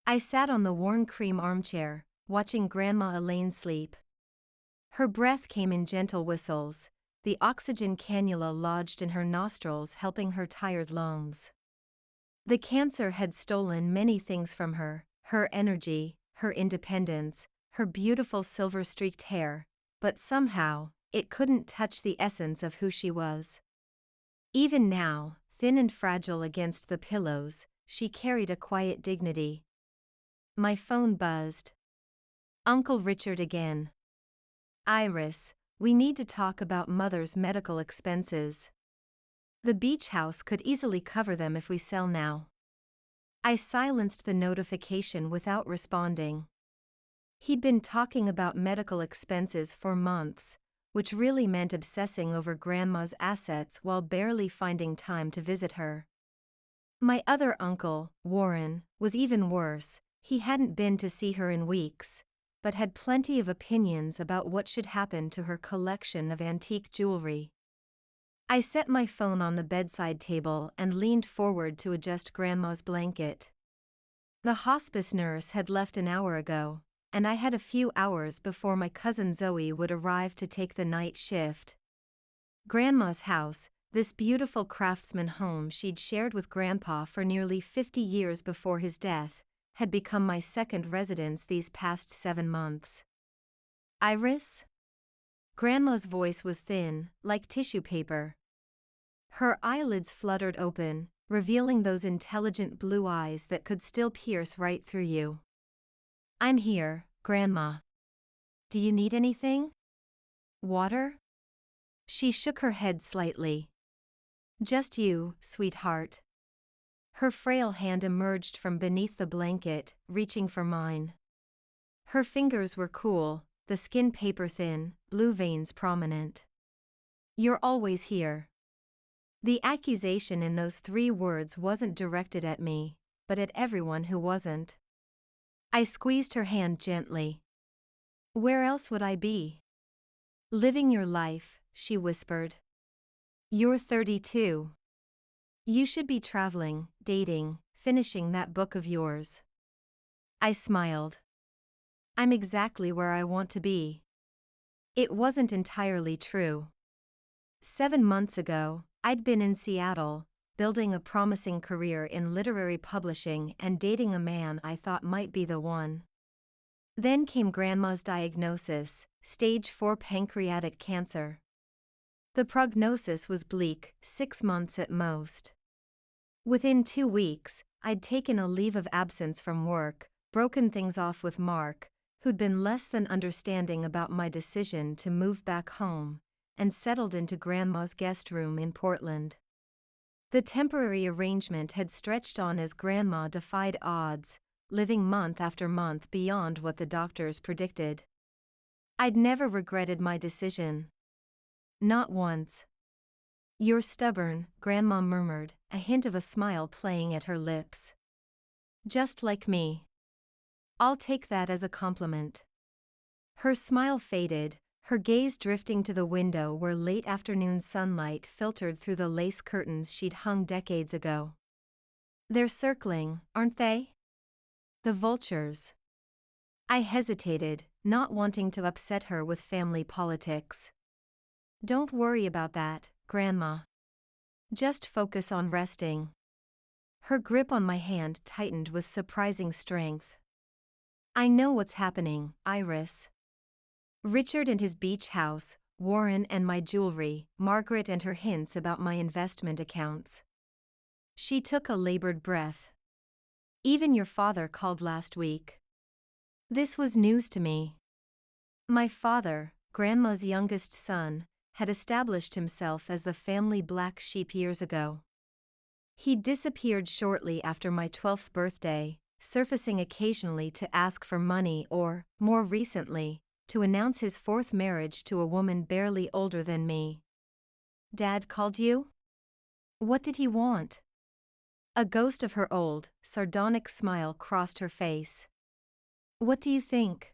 I sat on the worn cream armchair, watching Grandma Elaine sleep. Her breath came in gentle whistles, the oxygen cannula lodged in her nostrils helping her tired lungs. The cancer had stolen many things from her, her energy, her independence, her beautiful silver-streaked hair, but somehow, it couldn't touch the essence of who she was. Even now, thin and fragile against the pillows, she carried a quiet dignity. My phone buzzed. Uncle Richard again. Iris, we need to talk about Mother's medical expenses. The beach house could easily cover them if we sell now. I silenced the notification without responding. He'd been talking about medical expenses for months, which really meant obsessing over Grandma's assets while barely finding time to visit her. My other uncle, Warren, was even worse. He hadn't been to see her in weeks, but had plenty of opinions about what should happen to her collection of antique jewelry. I set my phone on the bedside table and leaned forward to adjust Grandma's blanket. The hospice nurse had left an hour ago, and I had a few hours before my cousin Zoe would arrive to take the night shift. Grandma's house, this beautiful craftsman home she'd shared with Grandpa for nearly 50 years before his death, had become my second residence these past 7 months. Iris? Grandma's voice was thin, like tissue paper. Her eyelids fluttered open, revealing those intelligent blue eyes that could still pierce right through you. I'm here, Grandma. Do you need anything? Water? She shook her head slightly. Just you, sweetheart. Her frail hand emerged from beneath the blanket, reaching for mine. Her fingers were cool, the skin paper-thin, blue veins prominent. You're always here. The accusation in those 3 words wasn't directed at me, but at everyone who wasn't. I squeezed her hand gently. Where else would I be? Living your life, she whispered. You're 32. You should be traveling, dating, finishing that book of yours. I smiled. I'm exactly where I want to be. It wasn't entirely true. 7 months ago, I'd been in Seattle, building a promising career in literary publishing and dating a man I thought might be the one. Then came Grandma's diagnosis, stage 4 pancreatic cancer. The prognosis was bleak, 6 months at most. Within 2 weeks, I'd taken a leave of absence from work, broken things off with Mark, who'd been less than understanding about my decision to move back home, and settled into Grandma's guest room in Portland. The temporary arrangement had stretched on as Grandma defied odds, living month after month beyond what the doctors predicted. I'd never regretted my decision. Not once. You're stubborn, Grandma murmured, a hint of a smile playing at her lips. Just like me. I'll take that as a compliment. Her smile faded, her gaze drifting to the window where late afternoon sunlight filtered through the lace curtains she'd hung decades ago. They're circling, aren't they? The vultures. I hesitated, not wanting to upset her with family politics. Don't worry about that, Grandma. Just focus on resting. Her grip on my hand tightened with surprising strength. I know what's happening, Iris. Richard and his beach house, Warren and my jewelry, Margaret and her hints about my investment accounts. She took a labored breath. Even your father called last week. This was news to me. My father, Grandma's youngest son, had established himself as the family black sheep years ago. He disappeared shortly after my 12th birthday, surfacing occasionally to ask for money or, more recently, to announce his 4th marriage to a woman barely older than me. Dad called you? What did he want? A ghost of her old, sardonic smile crossed her face. What do you think?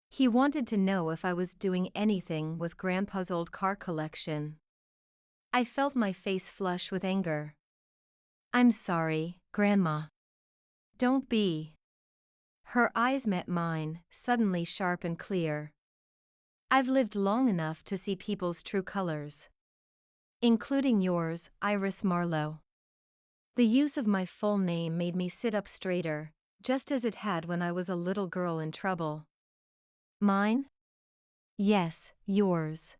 He wanted to know if I was doing anything with Grandpa's old car collection. I felt my face flush with anger. I'm sorry, Grandma. Don't be. Her eyes met mine, suddenly sharp and clear. I've lived long enough to see people's true colors. Including yours, Iris Marlowe. The use of my full name made me sit up straighter, just as it had when I was a little girl in trouble. Mine? Yes, yours.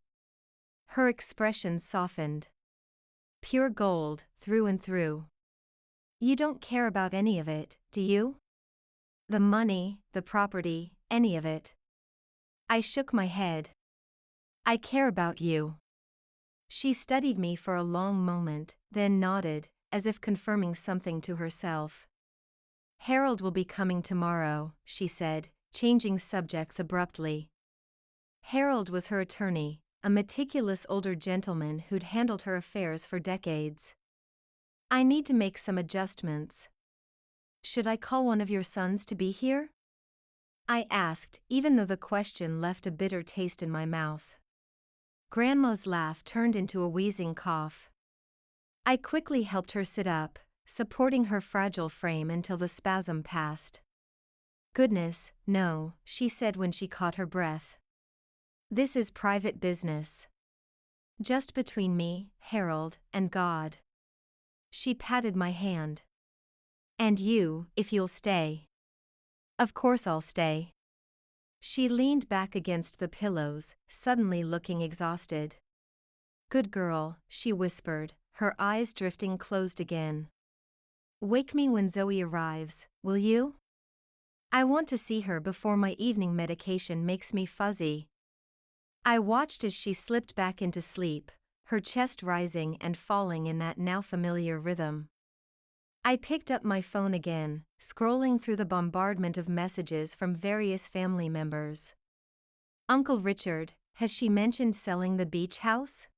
Her expression softened. Pure gold, through and through. You don't care about any of it, do you? The money, the property, any of it. I shook my head. I care about you. She studied me for a long moment, then nodded, as if confirming something to herself. Harold will be coming tomorrow, she said, changing subjects abruptly. Harold was her attorney, a meticulous older gentleman who'd handled her affairs for decades. I need to make some adjustments. Should I call one of your sons to be here? I asked, even though the question left a bitter taste in my mouth. Grandma's laugh turned into a wheezing cough. I quickly helped her sit up, supporting her fragile frame until the spasm passed. Goodness, no, she said when she caught her breath. This is private business. Just between me, Harold, and God. She patted my hand. And you, if you'll stay. Of course I'll stay. She leaned back against the pillows, suddenly looking exhausted. Good girl, she whispered, her eyes drifting closed again. Wake me when Zoe arrives, will you? I want to see her before my evening medication makes me fuzzy. I watched as she slipped back into sleep, her chest rising and falling in that now familiar rhythm. I picked up my phone again, scrolling through the bombardment of messages from various family members. Uncle Richard, has she mentioned selling the beach house?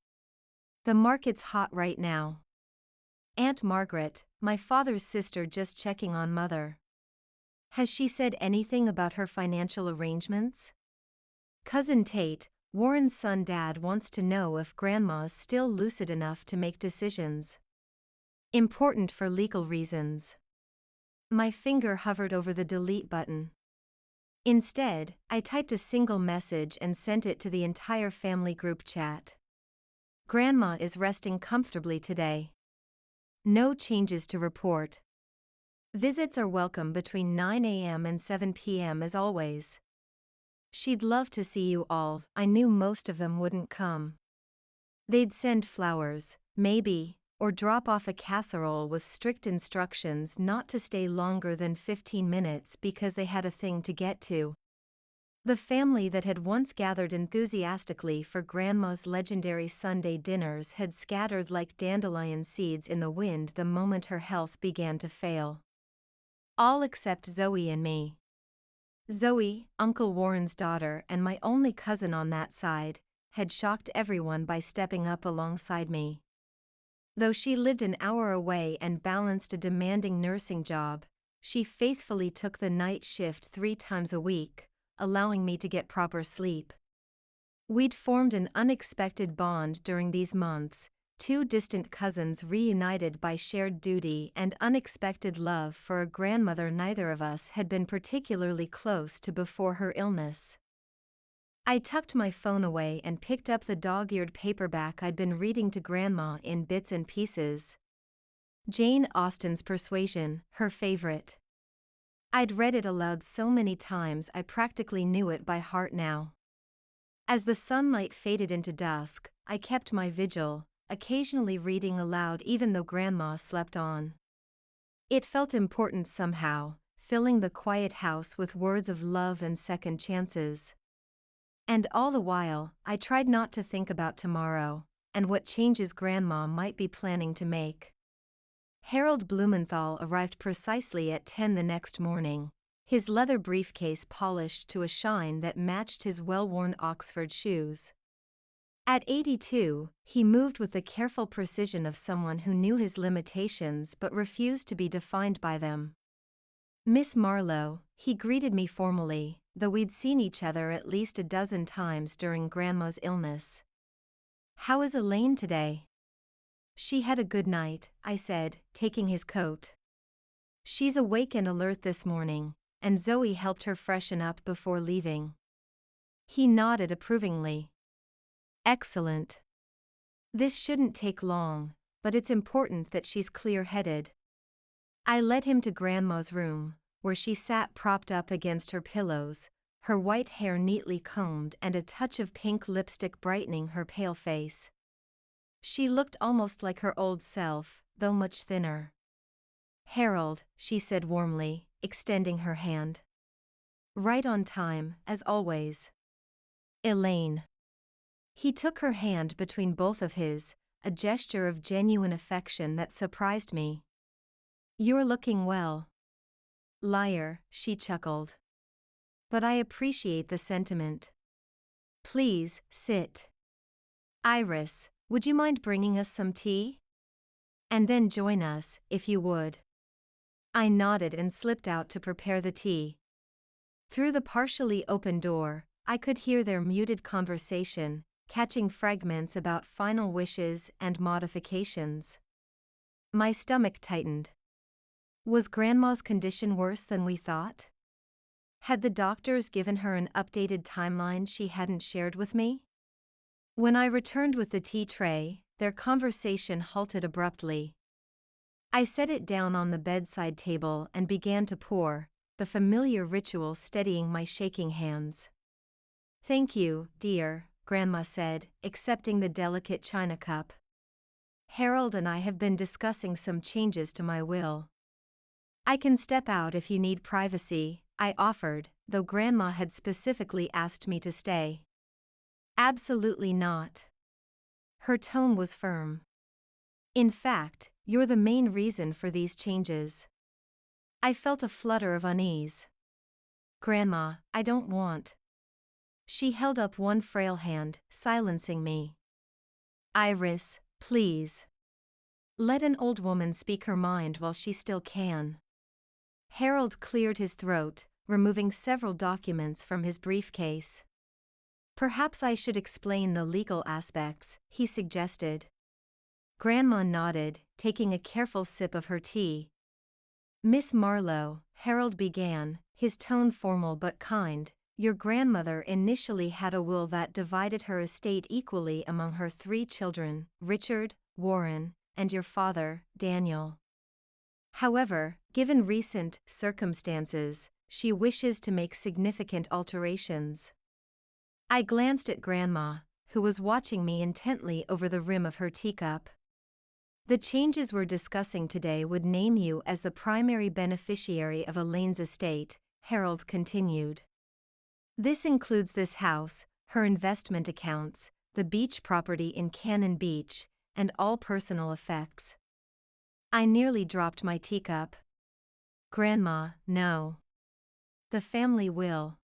The market's hot right now. Aunt Margaret, my father's sister, just checking on Mother. Has she said anything about her financial arrangements? Cousin Tate, Warren's son, Dad wants to know if Grandma's still lucid enough to make decisions. Important for legal reasons. My finger hovered over the delete button. Instead, I typed a single message and sent it to the entire family group chat. Grandma is resting comfortably today. No changes to report. Visits are welcome between 9 a.m. and 7 p.m. as always. She'd love to see you all. I knew most of them wouldn't come. They'd send flowers, maybe, or drop off a casserole with strict instructions not to stay longer than 15 minutes because they had a thing to get to. The family that had once gathered enthusiastically for Grandma's legendary Sunday dinners had scattered like dandelion seeds in the wind the moment her health began to fail. All except Zoe and me. Zoe, Uncle Warren's daughter and my only cousin on that side, had shocked everyone by stepping up alongside me. Though she lived an hour away and balanced a demanding nursing job, she faithfully took the night shift 3 times a week, allowing me to get proper sleep. We'd formed an unexpected bond during these months, 2 distant cousins reunited by shared duty and unexpected love for a grandmother neither of us had been particularly close to before her illness. I tucked my phone away and picked up the dog-eared paperback I'd been reading to Grandma in bits and pieces. Jane Austen's Persuasion, her favorite. I'd read it aloud so many times I practically knew it by heart now. As the sunlight faded into dusk, I kept my vigil, occasionally reading aloud even though Grandma slept on. It felt important somehow, filling the quiet house with words of love and second chances. And all the while, I tried not to think about tomorrow, and what changes Grandma might be planning to make. Harold Blumenthal arrived precisely at 10 the next morning, his leather briefcase polished to a shine that matched his well-worn Oxford shoes. At 82, he moved with the careful precision of someone who knew his limitations but refused to be defined by them. Miss Marlowe, he greeted me formally, though we'd seen each other at least a dozen times during Grandma's illness. How is Elaine today? She had a good night, I said, taking his coat. She's awake and alert this morning, and Zoe helped her freshen up before leaving. He nodded approvingly. Excellent. This shouldn't take long, but it's important that she's clear-headed. I led him to Grandma's room, where she sat propped up against her pillows, her white hair neatly combed and a touch of pink lipstick brightening her pale face. She looked almost like her old self, though much thinner. Harold, she said warmly, extending her hand. Right on time, as always. Elaine. He took her hand between both of his, a gesture of genuine affection that surprised me. You're looking well. Liar, she chuckled. But I appreciate the sentiment. Please, sit. Iris, would you mind bringing us some tea? And then join us, if you would. I nodded and slipped out to prepare the tea. Through the partially open door, I could hear their muted conversation, catching fragments about final wishes and modifications. My stomach tightened. Was Grandma's condition worse than we thought? Had the doctors given her an updated timeline she hadn't shared with me? When I returned with the tea tray, their conversation halted abruptly. I set it down on the bedside table and began to pour, the familiar ritual steadying my shaking hands. Thank you, dear, Grandma said, accepting the delicate china cup. Harold and I have been discussing some changes to my will. I can step out if you need privacy, I offered, though Grandma had specifically asked me to stay. Absolutely not. Her tone was firm. In fact, you're the main reason for these changes. I felt a flutter of unease. Grandma, I don't want. She held up one frail hand, silencing me. Iris, please. Let an old woman speak her mind while she still can. Harold cleared his throat, removing several documents from his briefcase. Perhaps I should explain the legal aspects, he suggested. Grandma nodded, taking a careful sip of her tea. Miss Marlowe, Harold began, his tone formal but kind, your grandmother initially had a will that divided her estate equally among her 3 children, Richard, Warren, and your father, Daniel. However, given recent circumstances, she wishes to make significant alterations. I glanced at Grandma, who was watching me intently over the rim of her teacup. The changes we're discussing today would name you as the primary beneficiary of Elaine's estate, Harold continued. This includes this house, her investment accounts, the beach property in Cannon Beach, and all personal effects. I nearly dropped my teacup. Grandma, no. The family will.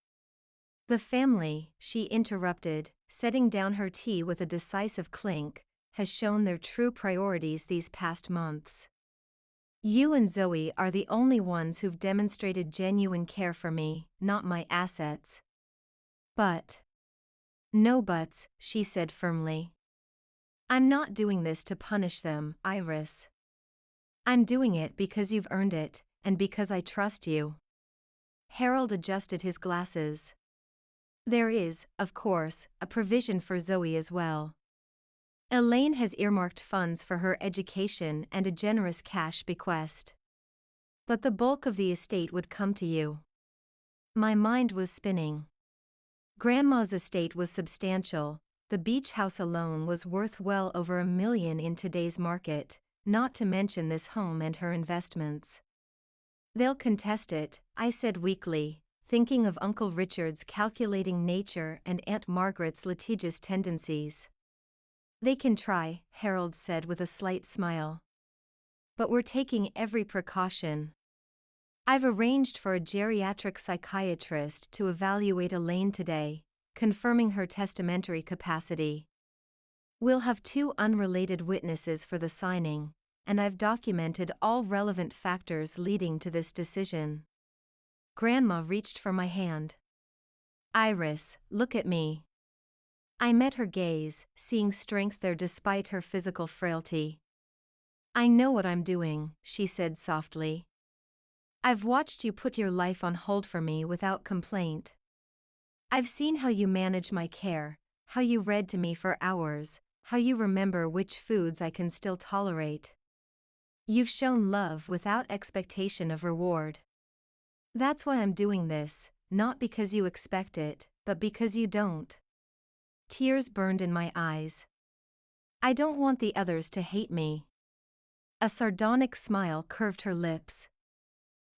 The family, she interrupted, setting down her tea with a decisive clink, has shown their true priorities these past months. You and Zoe are the only ones who've demonstrated genuine care for me, not my assets. But. No buts, she said firmly. I'm not doing this to punish them, Iris. I'm doing it because you've earned it, and because I trust you. Harold adjusted his glasses. There is, of course, a provision for Zoe as well. Elaine has earmarked funds for her education and a generous cash bequest. But the bulk of the estate would come to you. My mind was spinning. Grandma's estate was substantial. The beach house alone was worth well over $1 million in today's market, not to mention this home and her investments. They'll contest it, I said weakly, thinking of Uncle Richard's calculating nature and Aunt Margaret's litigious tendencies. They can try, Harold said with a slight smile. But we're taking every precaution. I've arranged for a geriatric psychiatrist to evaluate Elaine today, confirming her testamentary capacity. We'll have 2 unrelated witnesses for the signing, and I've documented all relevant factors leading to this decision. Grandma reached for my hand. Iris, look at me. I met her gaze, seeing strength there despite her physical frailty. I know what I'm doing, she said softly. I've watched you put your life on hold for me without complaint. I've seen how you manage my care, how you read to me for hours, how you remember which foods I can still tolerate. You've shown love without expectation of reward. That's why I'm doing this, not because you expect it, but because you don't. Tears burned in my eyes. I don't want the others to hate me. A sardonic smile curved her lips.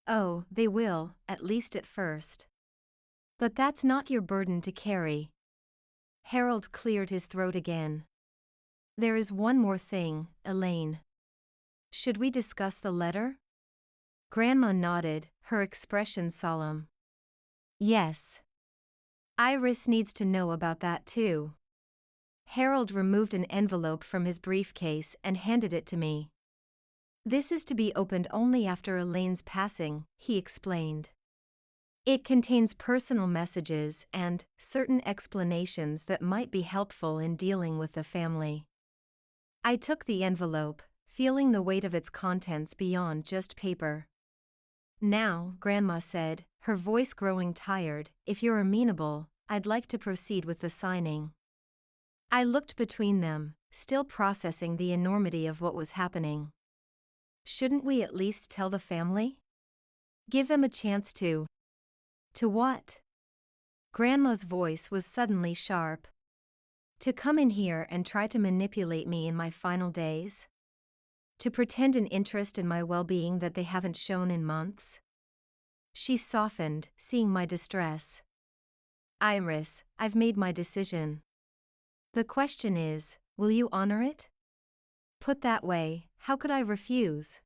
Oh, they will, at least at first. But that's not your burden to carry. Harold cleared his throat again. There is one more thing, Elaine. Should we discuss the letter? Grandma nodded, her expression solemn. Yes. Iris needs to know about that too. Harold removed an envelope from his briefcase and handed it to me. This is to be opened only after Elaine's passing, he explained. It contains personal messages and certain explanations that might be helpful in dealing with the family. I took the envelope, feeling the weight of its contents beyond just paper. Now, Grandma said, her voice growing tired, if you're amenable, I'd like to proceed with the signing. I looked between them, still processing the enormity of what was happening. Shouldn't we at least tell the family? Give them a chance to. To what? Grandma's voice was suddenly sharp. To come in here and try to manipulate me in my final days? To pretend an interest in my well-being that they haven't shown in months? She softened, seeing my distress. Iris, I've made my decision. The question is, will you honor it? Put that way, how could I refuse?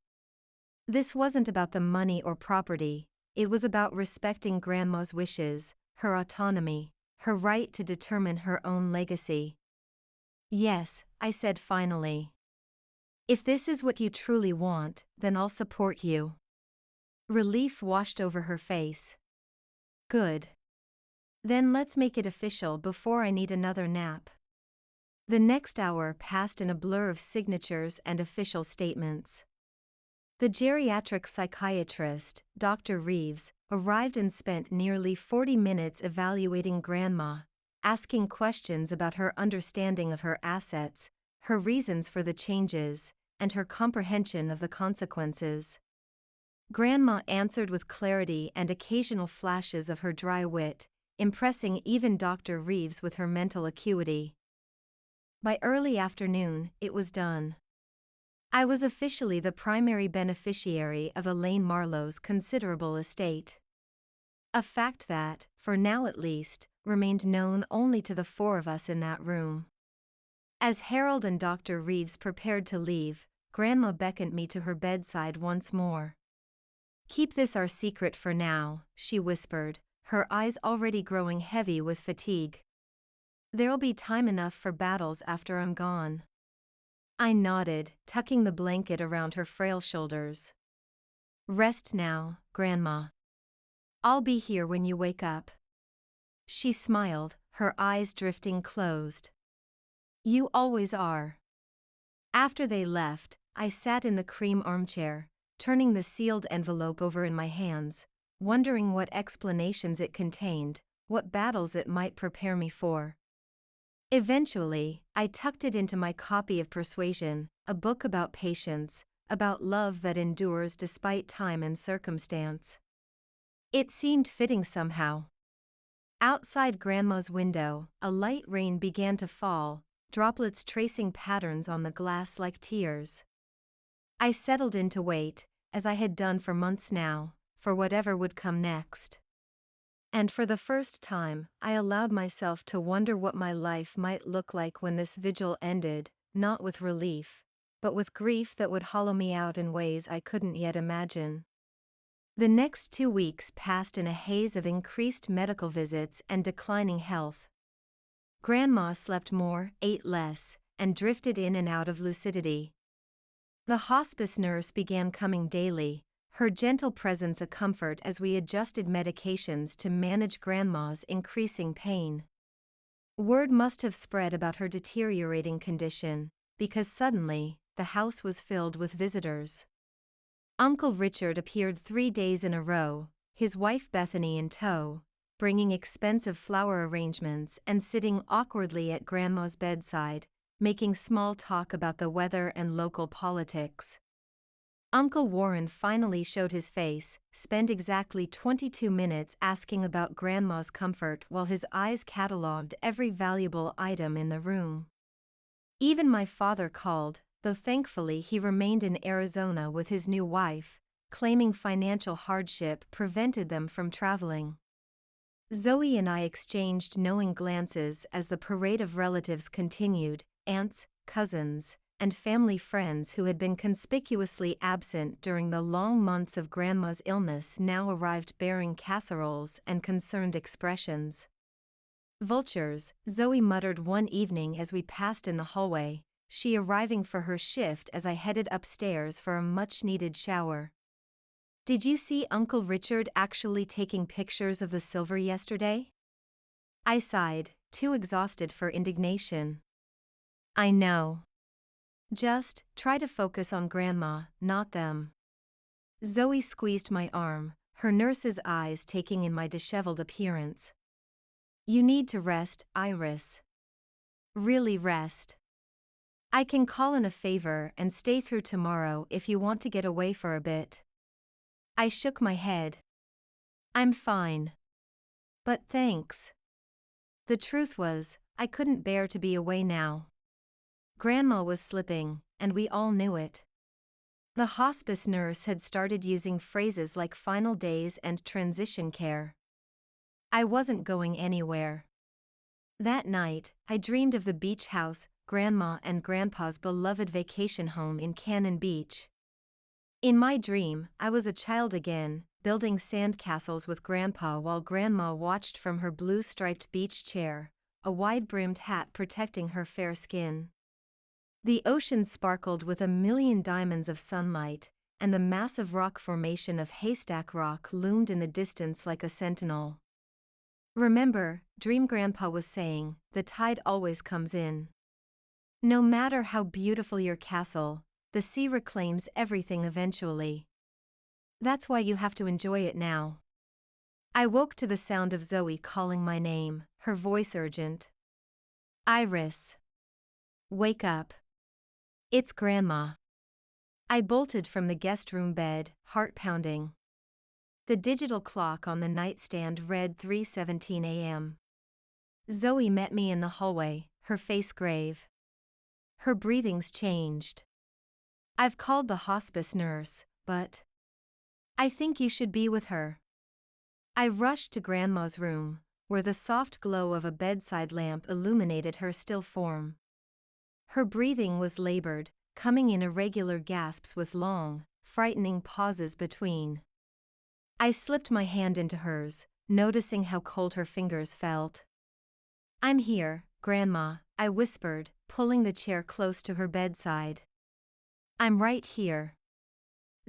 This wasn't about the money or property. It was about respecting Grandma's wishes, her autonomy, her right to determine her own legacy. Yes, I said finally. If this is what you truly want, then I'll support you. Relief washed over her face. Good. Then let's make it official before I need another nap. The next hour passed in a blur of signatures and official statements. The geriatric psychiatrist, Dr. Reeves, arrived and spent nearly 40 minutes evaluating Grandma, asking questions about her understanding of her assets, her reasons for the changes, and her comprehension of the consequences. Grandma answered with clarity and occasional flashes of her dry wit, impressing even Dr. Reeves with her mental acuity. By early afternoon, it was done. I was officially the primary beneficiary of Elaine Marlowe's considerable estate. A fact that, for now at least, remained known only to the four of us in that room. As Harold and Dr. Reeves prepared to leave, Grandma beckoned me to her bedside once more. Keep this our secret for now, she whispered, her eyes already growing heavy with fatigue. There'll be time enough for battles after I'm gone. I nodded, tucking the blanket around her frail shoulders. Rest now, Grandma. I'll be here when you wake up. She smiled, her eyes drifting closed. You always are. After they left, I sat in the cream armchair, turning the sealed envelope over in my hands, wondering what explanations it contained, what battles it might prepare me for. Eventually, I tucked it into my copy of Persuasion, a book about patience, about love that endures despite time and circumstance. It seemed fitting somehow. Outside Grandma's window, a light rain began to fall, droplets tracing patterns on the glass like tears. I settled in to wait, as I had done for months now, for whatever would come next. And for the first time, I allowed myself to wonder what my life might look like when this vigil ended, not with relief, but with grief that would hollow me out in ways I couldn't yet imagine. The next 2 weeks passed in a haze of increased medical visits and declining health. Grandma slept more, ate less, and drifted in and out of lucidity. The hospice nurse began coming daily, her gentle presence a comfort as we adjusted medications to manage Grandma's increasing pain. Word must have spread about her deteriorating condition, because suddenly, the house was filled with visitors. Uncle Richard appeared 3 days in a row, his wife Bethany in tow, bringing expensive flower arrangements and sitting awkwardly at Grandma's bedside, making small talk about the weather and local politics. Uncle Warren finally showed his face, spent exactly 22 minutes asking about Grandma's comfort while his eyes catalogued every valuable item in the room. Even my father called, though thankfully he remained in Arizona with his new wife, claiming financial hardship prevented them from traveling. Zoe and I exchanged knowing glances as the parade of relatives continued, aunts, cousins, and family friends who had been conspicuously absent during the long months of Grandma's illness now arrived bearing casseroles and concerned expressions. "Vultures," Zoe muttered one evening as we passed in the hallway, she arriving for her shift as I headed upstairs for a much-needed shower. "Did you see Uncle Richard actually taking pictures of the silver yesterday?" I sighed, too exhausted for indignation. "I know. Just try to focus on Grandma, not them." Zoe squeezed my arm, her nurse's eyes taking in my disheveled appearance. "You need to rest, Iris. Really rest. I can call in a favor and stay through tomorrow if you want to get away for a bit." I shook my head. "I'm fine. But thanks." The truth was, I couldn't bear to be away now. Grandma was slipping, and we all knew it. The hospice nurse had started using phrases like final days and transition care. I wasn't going anywhere. That night, I dreamed of the beach house, Grandma and Grandpa's beloved vacation home in Cannon Beach. In my dream, I was a child again, building sandcastles with Grandpa while Grandma watched from her blue-striped beach chair, a wide-brimmed hat protecting her fair skin. The ocean sparkled with a million diamonds of sunlight, and the massive rock formation of Haystack Rock loomed in the distance like a sentinel. "Remember," Dream Grandpa was saying, "the tide always comes in. No matter how beautiful your castle, the sea reclaims everything eventually. That's why you have to enjoy it now." I woke to the sound of Zoe calling my name, her voice urgent. "Iris. Wake up. It's Grandma." I bolted from the guest room bed, heart pounding. The digital clock on the nightstand read 3:17 a.m. Zoe met me in the hallway, her face grave. Her breathing's changed. "I've called the hospice nurse, but I think you should be with her." I rushed to Grandma's room, where the soft glow of a bedside lamp illuminated her still form. Her breathing was labored, coming in irregular gasps with long, frightening pauses between. I slipped my hand into hers, noticing how cold her fingers felt. "I'm here, Grandma," I whispered, pulling the chair close to her bedside. "I'm right here."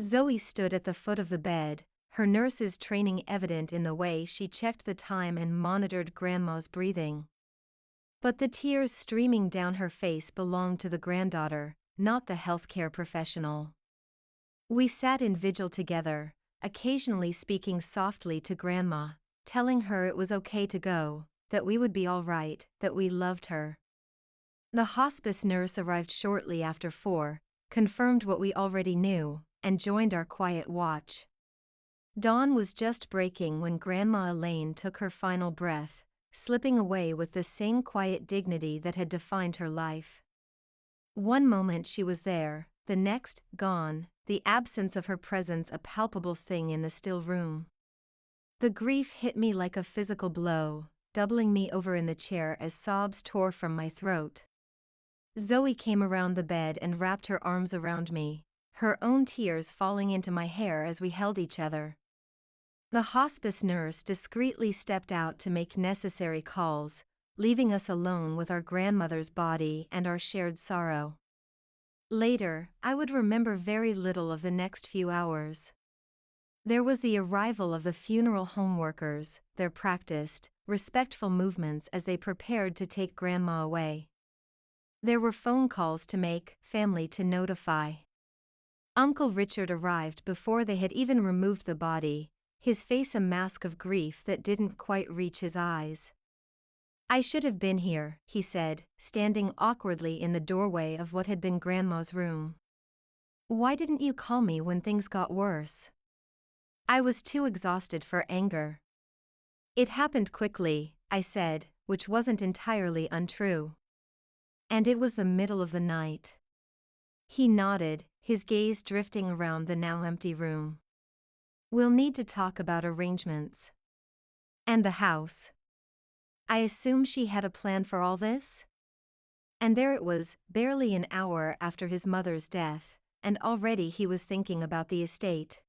Zoe stood at the foot of the bed, her nurse's training evident in the way she checked the time and monitored Grandma's breathing. But the tears streaming down her face belonged to the granddaughter, not the healthcare professional. We sat in vigil together, occasionally speaking softly to Grandma, telling her it was okay to go, that we would be all right, that we loved her. The hospice nurse arrived shortly after 4, confirmed what we already knew, and joined our quiet watch. Dawn was just breaking when Grandma Elaine took her final breath, slipping away with the same quiet dignity that had defined her life. One moment she was there, the next, gone, the absence of her presence a palpable thing in the still room. The grief hit me like a physical blow, doubling me over in the chair as sobs tore from my throat. Zoe came around the bed and wrapped her arms around me, her own tears falling into my hair as we held each other. The hospice nurse discreetly stepped out to make necessary calls, leaving us alone with our grandmother's body and our shared sorrow. Later, I would remember very little of the next few hours. There was the arrival of the funeral home workers, their practiced, respectful movements as they prepared to take Grandma away. There were phone calls to make, family to notify. Uncle Richard arrived before they had even removed the body, his face a mask of grief that didn't quite reach his eyes. "I should have been here," he said, standing awkwardly in the doorway of what had been Grandma's room. "Why didn't you call me when things got worse?" I was too exhausted for anger. "It happened quickly," I said, which wasn't entirely untrue. "And it was the middle of the night." He nodded, his gaze drifting around the now empty room. "We'll need to talk about arrangements. And the house. I assume she had a plan for all this?" And there it was, barely an hour after his mother's death, and already he was thinking about the estate.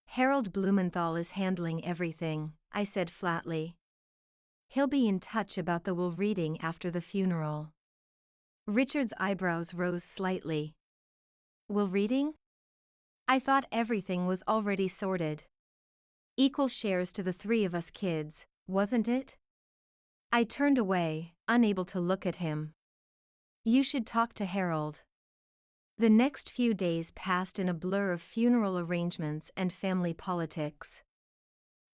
"Harold Blumenthal is handling everything," I said flatly. "He'll be in touch about the will reading after the funeral." Richard's eyebrows rose slightly. "Will reading? I thought everything was already sorted. Equal shares to the three of us kids, wasn't it?" I turned away, unable to look at him. "You should talk to Harold." The next few days passed in a blur of funeral arrangements and family politics.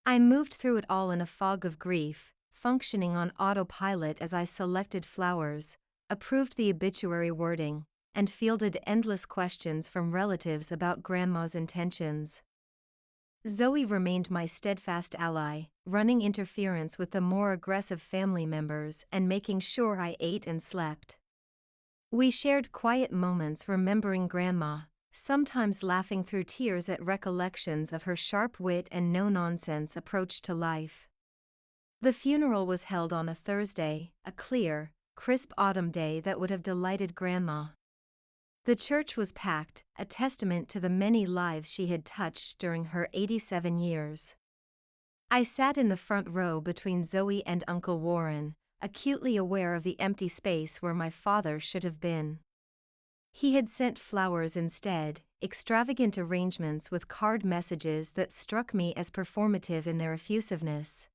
I moved through it all in a fog of grief, functioning on autopilot as I selected flowers, approved the obituary wording, and fielded endless questions from relatives about Grandma's intentions. Zoe remained my steadfast ally, running interference with the more aggressive family members and making sure I ate and slept. We shared quiet moments remembering Grandma, sometimes laughing through tears at recollections of her sharp wit and no-nonsense approach to life. The funeral was held on a Thursday, a clear, crisp autumn day that would have delighted Grandma. The church was packed, a testament to the many lives she had touched during her 87 years. I sat in the front row between Zoe and Uncle Warren, acutely aware of the empty space where my father should have been. He had sent flowers instead, extravagant arrangements with card messages that struck me as performative in their effusiveness.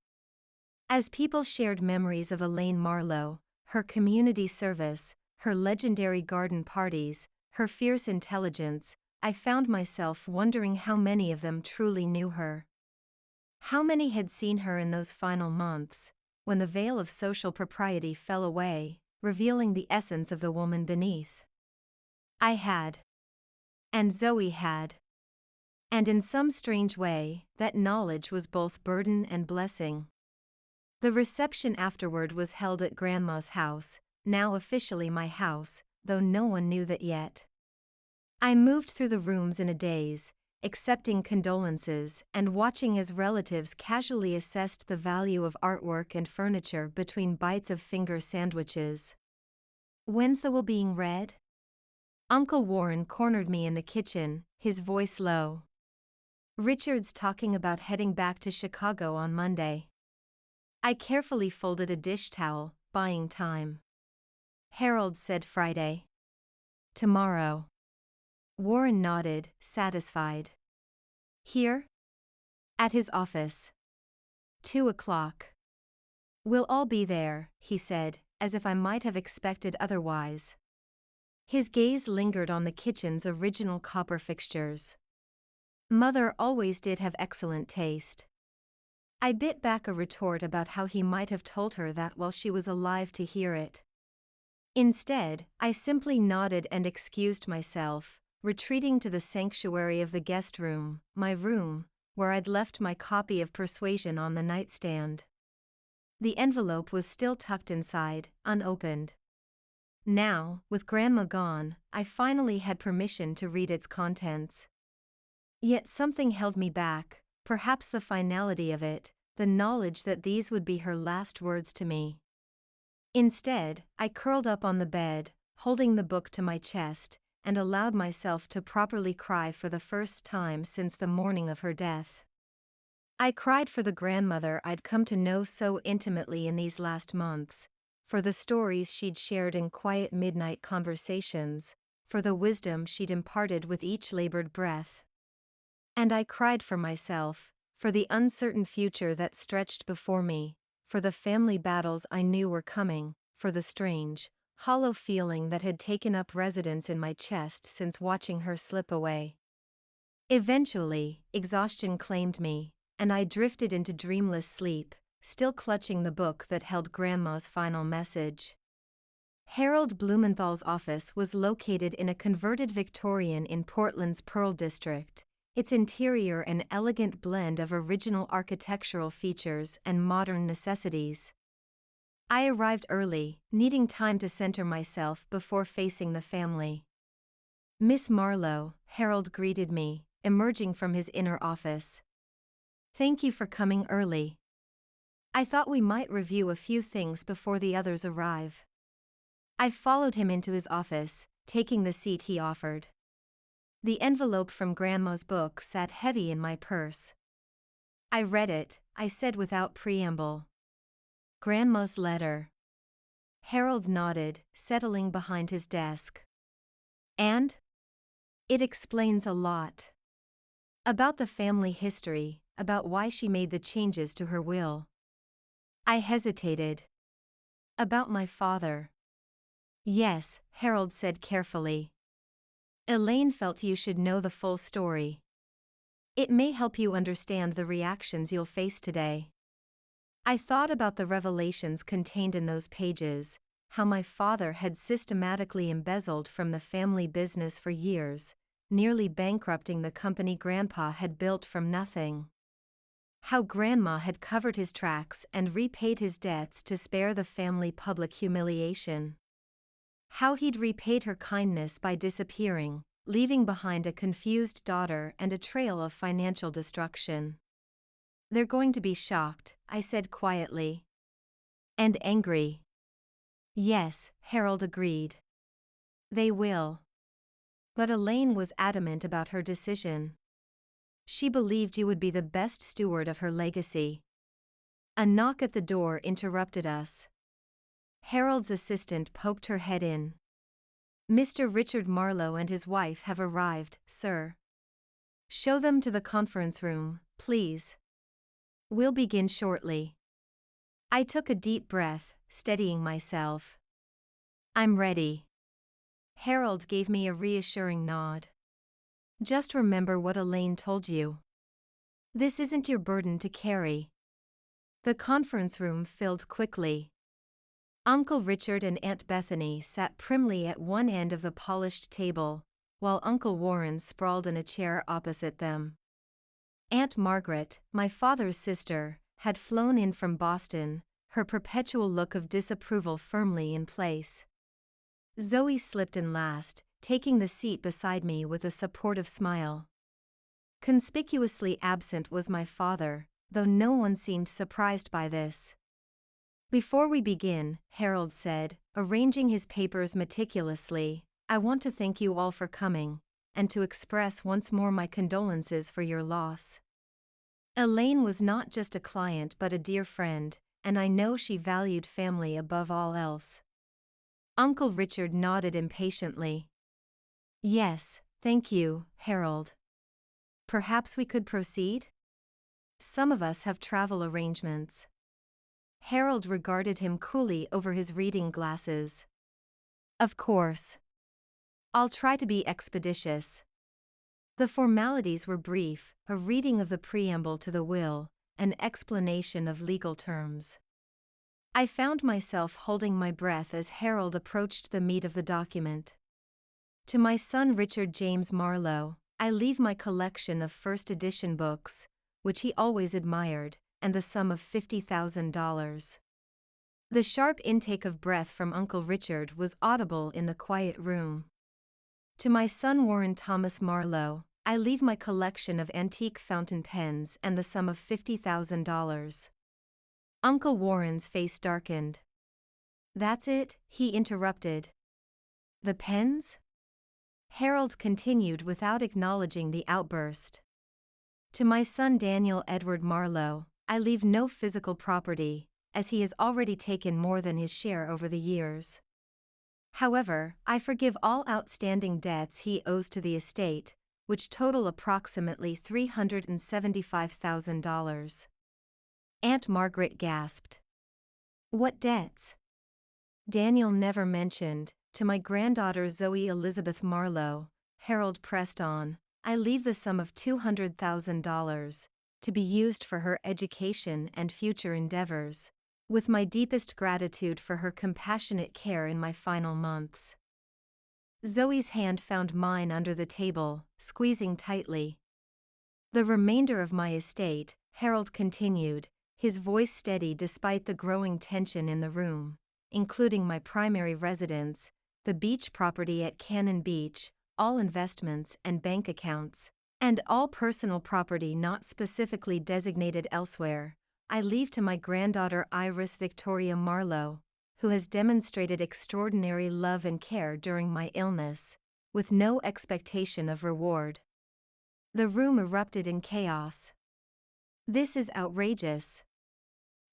As people shared memories of Elaine Marlowe, her community service, her legendary garden parties, her fierce intelligence, I found myself wondering how many of them truly knew her. How many had seen her in those final months, when the veil of social propriety fell away, revealing the essence of the woman beneath? I had. And Zoe had. And in some strange way, that knowledge was both burden and blessing. The reception afterward was held at Grandma's house, now officially my house, though no one knew that yet. I moved through the rooms in a daze, accepting condolences and watching as relatives casually assessed the value of artwork and furniture between bites of finger sandwiches. "When's the will being read?" Uncle Warren cornered me in the kitchen, his voice low. "Richard's talking about heading back to Chicago on Monday." I carefully folded a dish towel, buying time. "Harold said Friday." "Tomorrow." Warren nodded, satisfied. "Here?" "At his office. 2:00. "We'll all be there," he said, as if I might have expected otherwise. His gaze lingered on the kitchen's original copper fixtures. Mother always did have excellent taste. I bit back a retort about how he might have told her that while she was alive to hear it. Instead, I simply nodded and excused myself, retreating to the sanctuary of the guest room, my room, where I'd left my copy of Persuasion on the nightstand. The envelope was still tucked inside, unopened. Now, with Grandma gone, I finally had permission to read its contents. Yet something held me back, perhaps the finality of it, the knowledge that these would be her last words to me. Instead, I curled up on the bed, holding the book to my chest, and allowed myself to properly cry for the first time since the morning of her death. I cried for the grandmother I'd come to know so intimately in these last months, for the stories she'd shared in quiet midnight conversations, for the wisdom she'd imparted with each labored breath. And I cried for myself, for the uncertain future that stretched before me, for the family battles I knew were coming, for the strange, hollow feeling that had taken up residence in my chest since watching her slip away. Eventually, exhaustion claimed me, and I drifted into dreamless sleep, still clutching the book that held Grandma's final message. Harold Blumenthal's office was located in a converted Victorian in Portland's Pearl District, its interior an elegant blend of original architectural features and modern necessities. I arrived early, needing time to center myself before facing the family. "Miss Marlowe," Harold greeted me, emerging from his inner office. "Thank you for coming early. I thought we might review a few things before the others arrive." I followed him into his office, taking the seat he offered. The envelope from Grandma's book sat heavy in my purse. "I read it," I said without preamble. "Grandma's letter." Harold nodded, settling behind his desk. "And?" "It explains a lot. About the family history, about why she made the changes to her will." I hesitated. "About my father." "Yes," Harold said carefully. "Elaine felt you should know the full story. It may help you understand the reactions you'll face today." I thought about the revelations contained in those pages, how my father had systematically embezzled from the family business for years, nearly bankrupting the company Grandpa had built from nothing. How Grandma had covered his tracks and repaid his debts to spare the family public humiliation. How he'd repaid her kindness by disappearing, leaving behind a confused daughter and a trail of financial destruction. "They're going to be shocked," I said quietly. "And angry." "Yes," Harold agreed. "They will." But Elaine was adamant about her decision. She believed you would be the best steward of her legacy. A knock at the door interrupted us. Harold's assistant poked her head in. "Mr. Richard Marlowe and his wife have arrived, sir." "Show them to the conference room, please. We'll begin shortly." I took a deep breath, steadying myself. "I'm ready." Harold gave me a reassuring nod. "Just remember what Elaine told you. This isn't your burden to carry." The conference room filled quickly. Uncle Richard and Aunt Bethany sat primly at one end of the polished table, while Uncle Warren sprawled in a chair opposite them. Aunt Margaret, my father's sister, had flown in from Boston, her perpetual look of disapproval firmly in place. Zoe slipped in last, taking the seat beside me with a supportive smile. Conspicuously absent was my father, though no one seemed surprised by this. "Before we begin," Harold said, arranging his papers meticulously, "I want to thank you all for coming, and to express once more my condolences for your loss. Elaine was not just a client but a dear friend, and I know she valued family above all else." Uncle Richard nodded impatiently. "Yes, thank you, Harold. Perhaps we could proceed? Some of us have travel arrangements." Harold regarded him coolly over his reading glasses. "Of course. I'll try to be expeditious." The formalities were brief, a reading of the preamble to the will, an explanation of legal terms. I found myself holding my breath as Harold approached the meat of the document. "To my son Richard James Marlowe, I leave my collection of first edition books, which he always admired, and the sum of $50,000. The sharp intake of breath from Uncle Richard was audible in the quiet room. "To my son Warren Thomas Marlowe, I leave my collection of antique fountain pens and the sum of $50,000. Uncle Warren's face darkened. "That's it," he interrupted. "The pens?" Harold continued without acknowledging the outburst. "To my son Daniel Edward Marlowe, I leave no physical property, as he has already taken more than his share over the years. However, I forgive all outstanding debts he owes to the estate, which total approximately $375,000. Aunt Margaret gasped. "What debts?" Daniel never mentioned, to my granddaughter Zoe Elizabeth Marlowe, Harold pressed on, I leave the sum of $200,000 to be used for her education and future endeavors, with my deepest gratitude for her compassionate care in my final months. Zoe's hand found mine under the table, squeezing tightly. The remainder of my estate, Harold continued, his voice steady despite the growing tension in the room, including my primary residence, the beach property at Cannon Beach, all investments and bank accounts, and all personal property not specifically designated elsewhere, I leave to my granddaughter Iris Victoria Marlowe, who has demonstrated extraordinary love and care during my illness, with no expectation of reward. The room erupted in chaos. This is outrageous.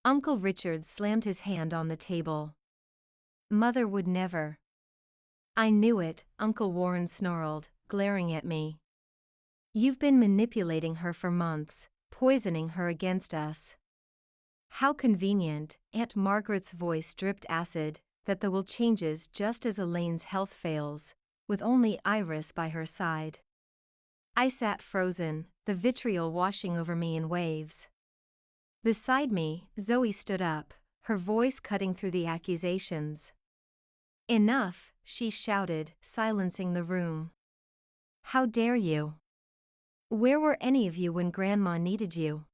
Uncle Richard slammed his hand on the table. Mother would never. I knew it, Uncle Warren snarled, glaring at me. You've been manipulating her for months, poisoning her against us. How convenient, Aunt Margaret's voice dripped acid, that the will changes just as Elaine's health fails, with only Iris by her side. I sat frozen, the vitriol washing over me in waves. Beside me, Zoe stood up, her voice cutting through the accusations. Enough, she shouted, silencing the room. How dare you? Where were any of you when Grandma needed you?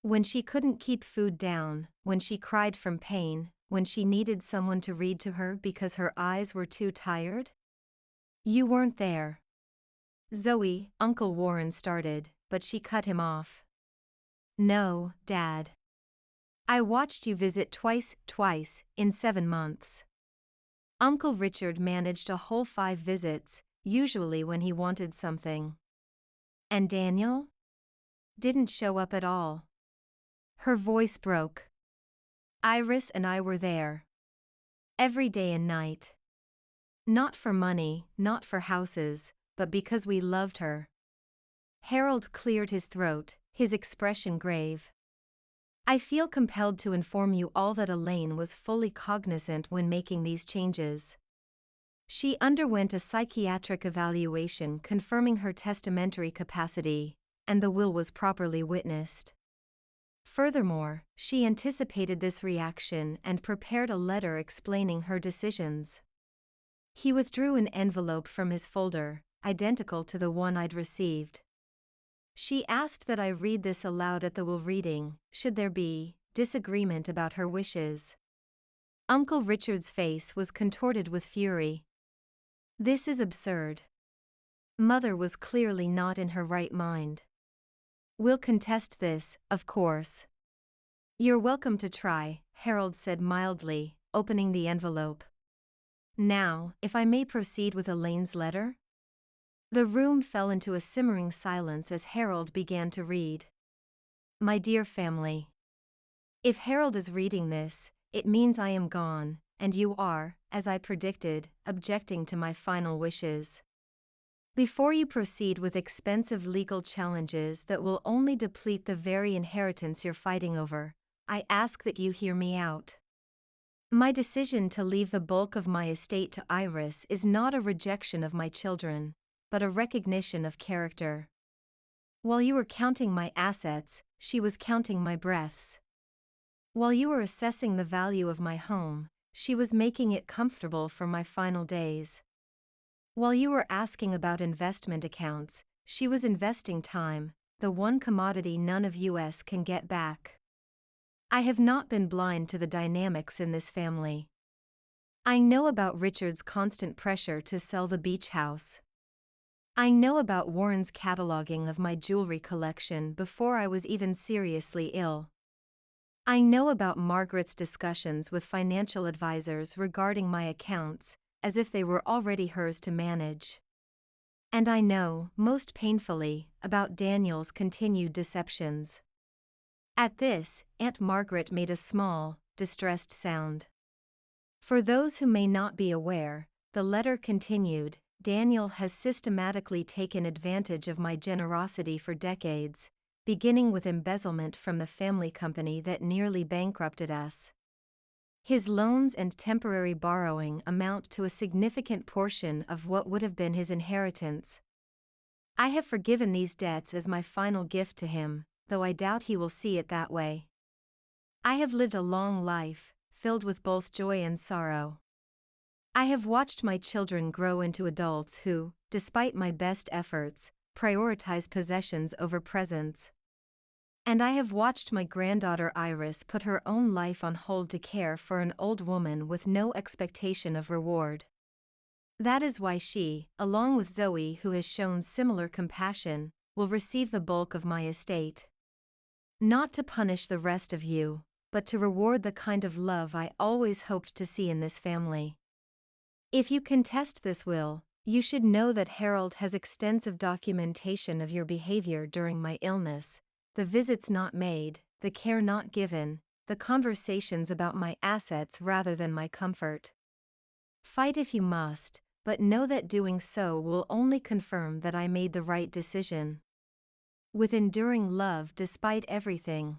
When she couldn't keep food down, when she cried from pain, when she needed someone to read to her because her eyes were too tired? You weren't there. Zoe, Uncle Warren started, but she cut him off. No, Dad. I watched you visit twice, in 7 months. Uncle Richard managed a whole 5 visits, usually when he wanted something. And Daniel? Didn't show up at all. Her voice broke. Iris and I were there. Every day and night. Not for money, not for houses, but because we loved her. Harold cleared his throat, his expression grave. I feel compelled to inform you all that Elaine was fully cognizant when making these changes. She underwent a psychiatric evaluation confirming her testamentary capacity, and the will was properly witnessed. Furthermore, she anticipated this reaction and prepared a letter explaining her decisions. He withdrew an envelope from his folder, identical to the one I'd received. She asked that I read this aloud at the will reading, should there be disagreement about her wishes. Uncle Richard's face was contorted with fury. This is absurd. Mother was clearly not in her right mind. We'll contest this, of course. You're welcome to try, Harold said mildly, opening the envelope. Now, if I may proceed with Elaine's letter? The room fell into a simmering silence as Harold began to read. My dear family. If Harold is reading this, it means I am gone, and you are, as I predicted, objecting to my final wishes. Before you proceed with expensive legal challenges that will only deplete the very inheritance you're fighting over, I ask that you hear me out. My decision to leave the bulk of my estate to Iris is not a rejection of my children, but a recognition of character. While you were counting my assets, she was counting my breaths. While you were assessing the value of my home, she was making it comfortable for my final days. While you were asking about investment accounts, she was investing time, the one commodity none of us can get back. I have not been blind to the dynamics in this family. I know about Richard's constant pressure to sell the beach house. I know about Warren's cataloging of my jewelry collection before I was even seriously ill. I know about Margaret's discussions with financial advisors regarding my accounts, as if they were already hers to manage. And I know, most painfully, about Daniel's continued deceptions. At this, Aunt Margaret made a small, distressed sound. For those who may not be aware, the letter continued, Daniel has systematically taken advantage of my generosity for decades, beginning with embezzlement from the family company that nearly bankrupted us. His loans and temporary borrowing amount to a significant portion of what would have been his inheritance. I have forgiven these debts as my final gift to him, though I doubt he will see it that way. I have lived a long life, filled with both joy and sorrow. I have watched my children grow into adults who, despite my best efforts, prioritize possessions over presents. And I have watched my granddaughter Iris put her own life on hold to care for an old woman with no expectation of reward. That is why she, along with Zoe, who has shown similar compassion, will receive the bulk of my estate. Not to punish the rest of you, but to reward the kind of love I always hoped to see in this family. If you contest this will, you should know that Harold has extensive documentation of your behavior during my illness, the visits not made, the care not given, the conversations about my assets rather than my comfort. Fight if you must, but know that doing so will only confirm that I made the right decision. With enduring love despite everything.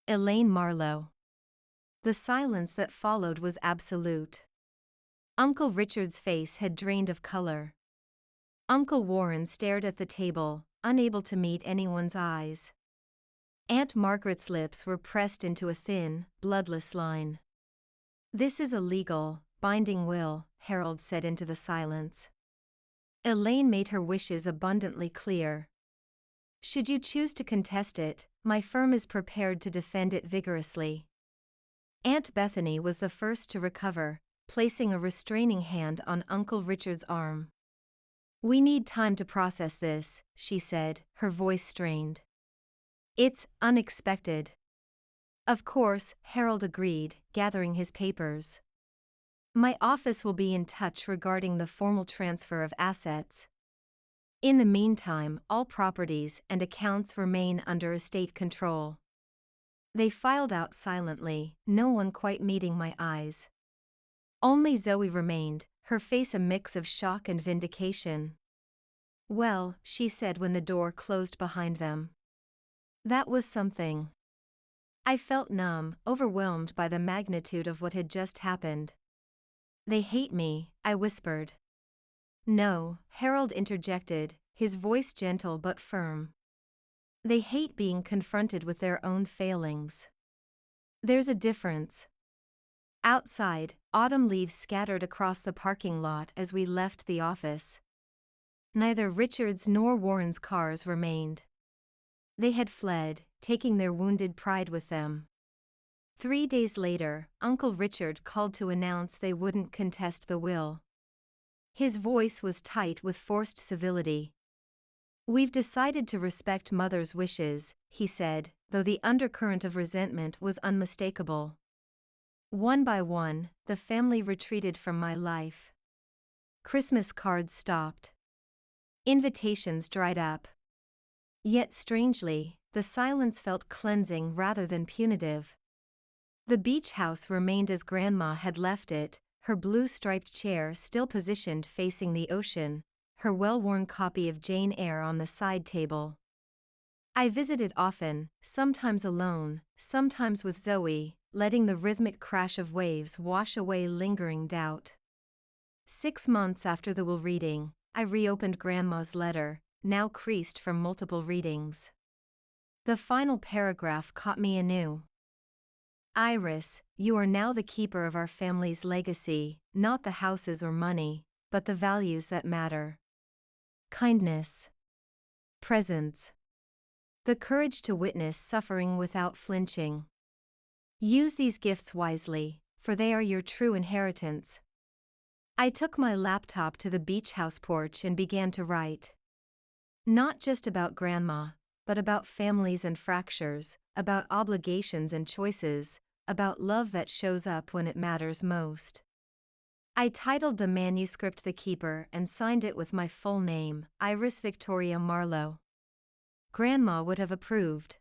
Elaine Marlowe. The silence that followed was absolute. Uncle Richard's face had drained of color. Uncle Warren stared at the table, unable to meet anyone's eyes. Aunt Margaret's lips were pressed into a thin, bloodless line. "This is a legal, binding will," Harold said into the silence. Elaine made her wishes abundantly clear. "Should you choose to contest it, my firm is prepared to defend it vigorously." Aunt Bethany was the first to recover, placing a restraining hand on Uncle Richard's arm. "We need time to process this," she said, her voice strained. "It's unexpected." "Of course," Harold agreed, gathering his papers. "My office will be in touch regarding the formal transfer of assets. In the meantime, all properties and accounts remain under estate control." They filed out silently, no one quite meeting my eyes. Only Zoe remained, her face a mix of shock and vindication. "Well," she said when the door closed behind them. "That was something." I felt numb, overwhelmed by the magnitude of what had just happened. "They hate me," I whispered. "No," Harold interjected, his voice gentle but firm. "They hate being confronted with their own failings. There's a difference." Outside, autumn leaves scattered across the parking lot as we left the office. Neither Richard's nor Warren's cars remained. They had fled, taking their wounded pride with them. 3 days later, Uncle Richard called to announce they wouldn't contest the will. His voice was tight with forced civility. "We've decided to respect Mother's wishes," he said, though the undercurrent of resentment was unmistakable. One by one, the family retreated from my life. Christmas cards stopped. Invitations dried up. Yet strangely, the silence felt cleansing rather than punitive. The beach house remained as Grandma had left it, her blue-striped chair still positioned facing the ocean, her well-worn copy of Jane Eyre on the side table. I visited often, sometimes alone, sometimes with Zoe, letting the rhythmic crash of waves wash away lingering doubt. 6 months after the will reading, I reopened Grandma's letter, now creased from multiple readings. The final paragraph caught me anew. "Iris, you are now the keeper of our family's legacy, not the houses or money, but the values that matter. Kindness. Presence. The courage to witness suffering without flinching. Use these gifts wisely, for they are your true inheritance." I took my laptop to the beach house porch and began to write. Not just about Grandma, but about families and fractures, about obligations and choices, about love that shows up when it matters most. I titled the manuscript "The Keeper" and signed it with my full name, Iris Victoria Marlowe. Grandma would have approved.